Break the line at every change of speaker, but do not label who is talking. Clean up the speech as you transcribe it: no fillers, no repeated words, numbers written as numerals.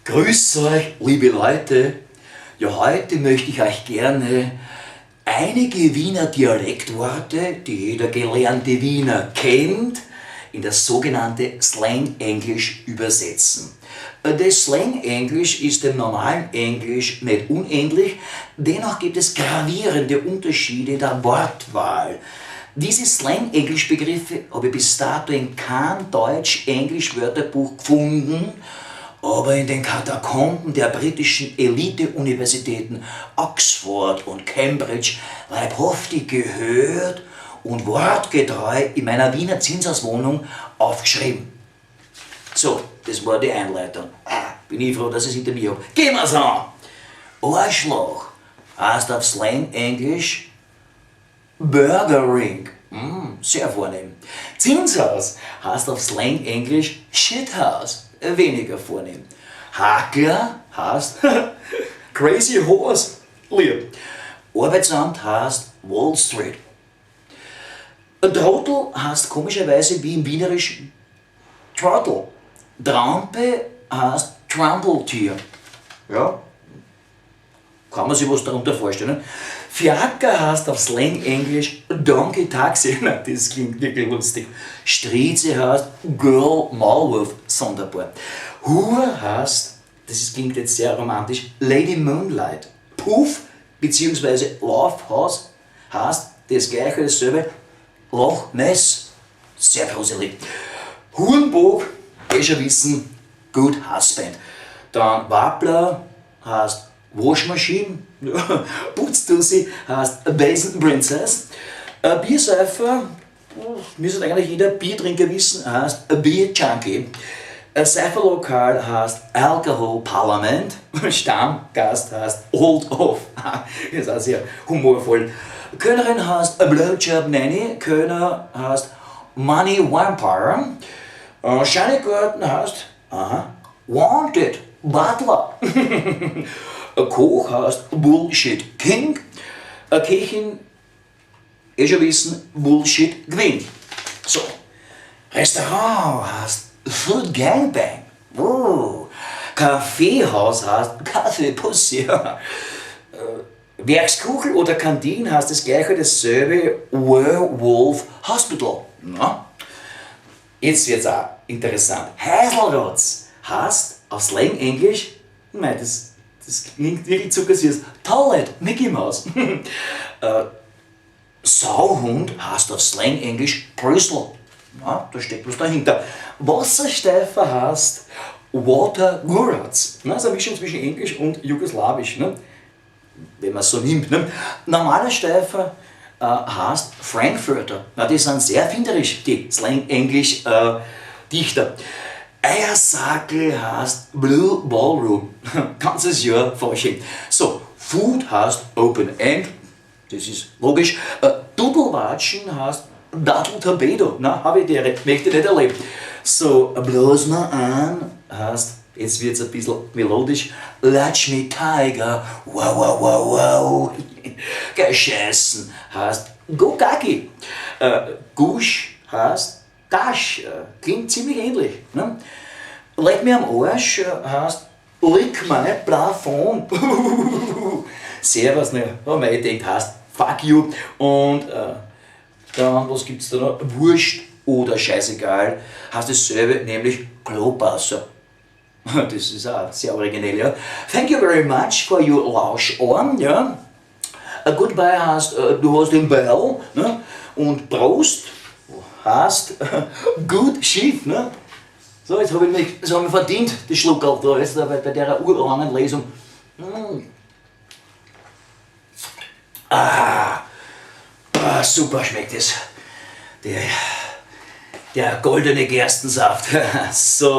Grüß euch, liebe Leute. Ja, heute möchte ich euch gerne einige Wiener Dialektworte, die jeder gelernte Wiener kennt, in das sogenannte Slang-Englisch übersetzen. Das Slang-Englisch ist dem normalen Englisch nicht unähnlich, dennoch gibt es gravierende Unterschiede in der Wortwahl. Diese Slang-Englisch-Begriffe habe ich bis dato in keinem Deutsch-Englisch-Wörterbuch gefunden, aber in den Katakomben der britischen Elite-Universitäten Oxford und Cambridge leibhaftig gehört und wortgetreu in meiner Wiener Zinshauswohnung aufgeschrieben. So, das war die Einleitung. Bin ich froh, dass ich es hinter mir habe. Gehen wir's an! Arschloch heißt auf Slang-Englisch Burgering. Sehr vornehm. Zinshaus heißt auf Slang-Englisch Shithouse. Weniger vornehm. Hakler heißt Crazy Horse. Lieb. Arbeitsamt heißt Wall Street. Ein Trottel heißt komischerweise wie im Wienerisch Trottel. Trampe heißt Trampeltier. Ja, kann man sich was darunter vorstellen. Fiaker heißt auf Slang-Englisch Donkey Taxi. Na, das klingt wirklich lustig. Strize heißt Girl Maulwurf, sonderbar. Hure heißt, klingt jetzt sehr romantisch, Lady Moonlight. Puff bzw. Laufhaus heißt das gleiche, dasselbe, Loch Ness. Sehr gruselig. Hurenburg, schon wissen, Good Husband. Dann Wappler heißt Waschmaschine, Putzdussi heißt Basin Princess, Biersäufer, müsste eigentlich jeder Biertrinker wissen, heißt Beer Junkie, Seiferlokal heißt Alcohol Parliament, Stammgast heißt Old Off, das ist auch sehr humorvoll. Kölnerin heißt Blowjob Nanny, Kölner heißt Money Vampire, Scheiniggarten heißt Wanted Butler. Ein Koch heißt Bullshit King, eine Köchin, schon wissen, Bullshit Queen. So, Restaurant heißt Food Gangbang. Kaffeehaus heißt Kaffee Pussy. Werkskuchel oder Kantine heißt das gleiche, dasselbe, Werewolf Hospital. Na? Jetzt wird's auch interessant. Heiselrotz heißt auf Slang-Englisch, das klingt wirklich zuckersüß, Toilet, Mickey Mouse. Sauhund heißt auf Slang-Englisch Brüssel. Ja, da steckt was dahinter. Wassersteifer heißt Water Gurats. Das ist eine Mischung zwischen Englisch und Jugoslawisch, ne? Wenn man es so nimmt. Ne? Normaler Steifer heißt Frankfurter. Na, die sind sehr erfinderisch, die Slang-Englisch-Dichter. Eiersakel heißt Blue Ballroom. Ganzes Jahr Fasching. So, Food heißt Open End. Das ist logisch. Dudelwatschen heißt Dattel Torpedo. Na, habe ich direkt, möchte ich nicht erleben. So, bloß mal an heißt, jetzt wird es ein bisschen melodisch, Lakshmi Tiger, wow, wow, wow, wow. Gescheißen heißt Gokaki. Gush heißt Tasch, klingt ziemlich ähnlich. Ne? Leck mir am Arsch heißt Lick mein Plafond. Servus, ne? Haben wir gedacht, heißt Fuck you. Und dann, was gibt's da noch? Wurscht oder scheißegal, heißt dasselbe, nämlich Klobasser. Das ist auch sehr originell, ja. Thank you very much for your Lauscharm, ja. Goodbye heißt, du hast den Bell, ne? Und Prost heißt gut Schiff, ne? So, jetzt habe ich mich verdient, das Schluckerl da, jetzt bei der urlangen Lesung. Super schmeckt es. Der goldene Gerstensaft. So.